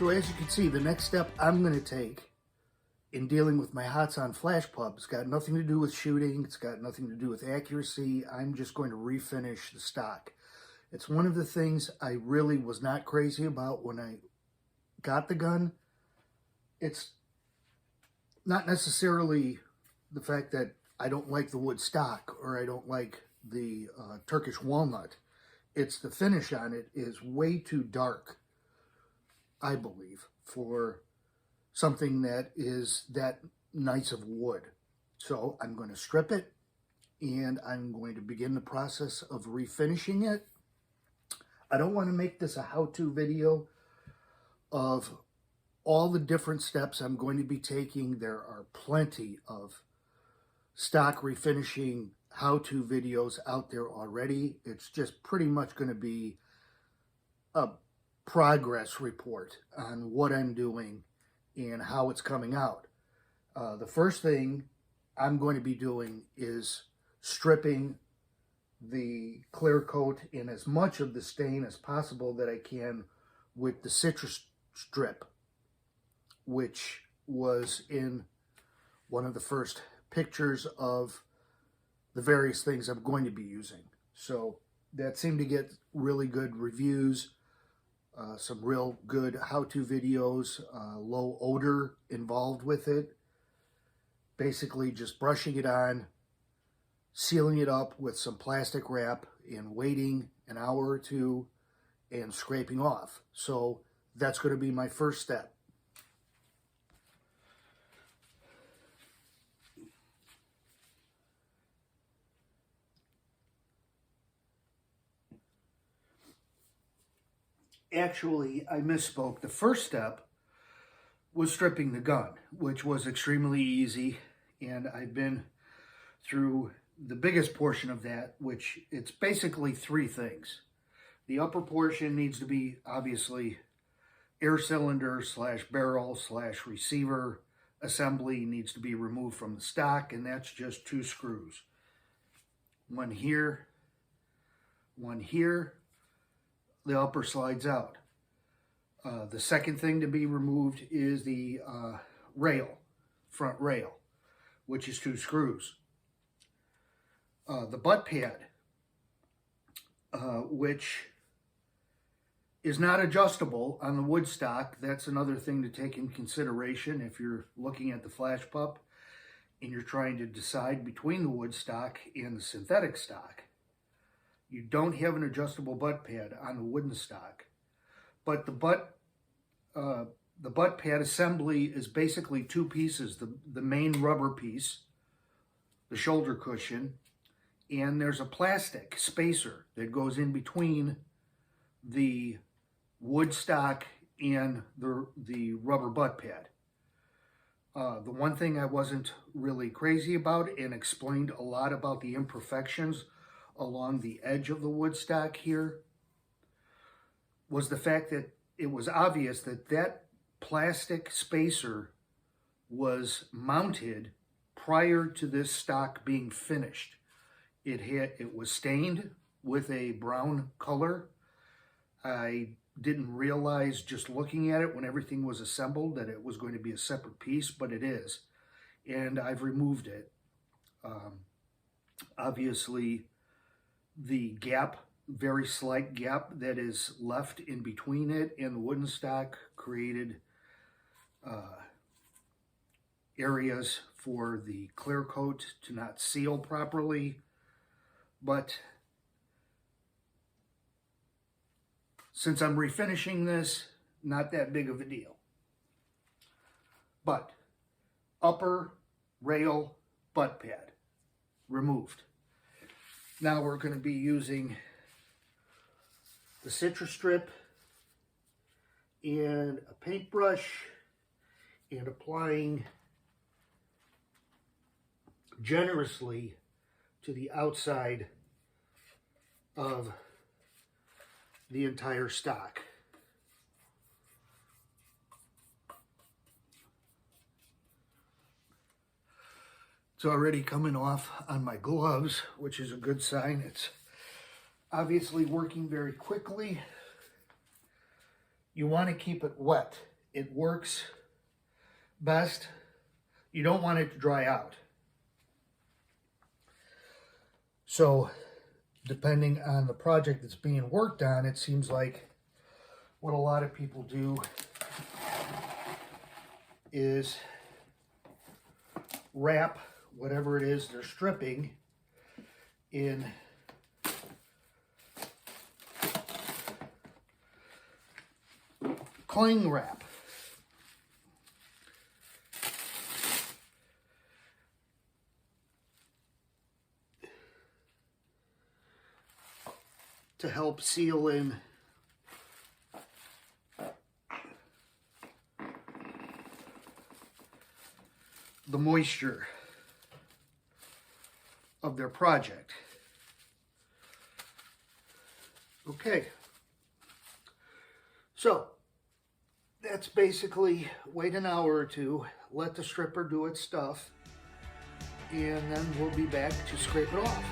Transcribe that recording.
So as you can see, the next step I'm going to take in dealing with my hots on Flashpup, it's got nothing to do with shooting, it's got nothing to do with accuracy. I'm just going to refinish the stock. It's one of the things I really was not crazy about when I got the gun. It's not necessarily the fact that I don't like the wood stock or I don't like the Turkish walnut. It's the finish on it is way too dark, I believe, for something that is that nice of wood. So I'm going to strip it and I'm going to begin the process of refinishing it. I don't want to make this a how-to video of all the different steps I'm going to be taking. There are plenty of stock refinishing how-to videos out there already. It's just pretty much going to be a progress report on what I'm doing and how it's coming out. The first thing I'm going to be doing is stripping the clear coat in as much of the stain as possible that I can with the citrus strip, which was in one of the first pictures of the various things I'm going to be using. So that seemed to get really good reviews. Some real good how-to videos, low odor involved with it. Basically just brushing it on, sealing it up with some plastic wrap and waiting an hour or two and scraping off. So that's going to be my first step. Actually, I misspoke. The first step was stripping the gun, which was extremely easy, and I've been through the biggest portion of that, which it's basically three things. The upper portion needs to be obviously air cylinder / barrel / receiver assembly needs to be removed from the stock, and that's just 2 screws. One here, one here. The upper slides out. The second thing to be removed is the front rail, which is 2 screws. The butt pad, which is not adjustable on the wood stock. That's another thing to take in consideration if you're looking at the Flashpup and you're trying to decide between the wood stock and the synthetic stock. You don't have an adjustable butt pad on the wooden stock, but the butt pad assembly is basically 2 pieces: the main rubber piece, the shoulder cushion, and there's a plastic spacer that goes in between the wood stock and the rubber butt pad. The one thing I wasn't really crazy about and explained a lot about the imperfections along the edge of the wood stock here was the fact that it was obvious that that plastic spacer was mounted prior to this stock being finished. It was stained with a brown color. I didn't realize just looking at it when everything was assembled that it was going to be a separate piece, but it is. And I've removed it. Obviously, the gap, very slight gap that is left in between it and the wooden stock created areas for the clear coat to not seal properly. But since I'm refinishing this, not that big of a deal. But upper rail butt pad removed. Now we're going to be using the citrus strip and a paintbrush and applying generously to the outside of the entire stock. It's already coming off on my gloves, which is a good sign. It's obviously working very quickly. You want to keep it wet It works best. You don't want it to dry out. So, depending on the project that's being worked on, it seems like what a lot of people do is wrap whatever it is they're stripping in cling wrap. To help seal in the moisture of their project. Okay, so that's basically wait an hour or two, let the stripper do its stuff, and then we'll be back to scrape it off.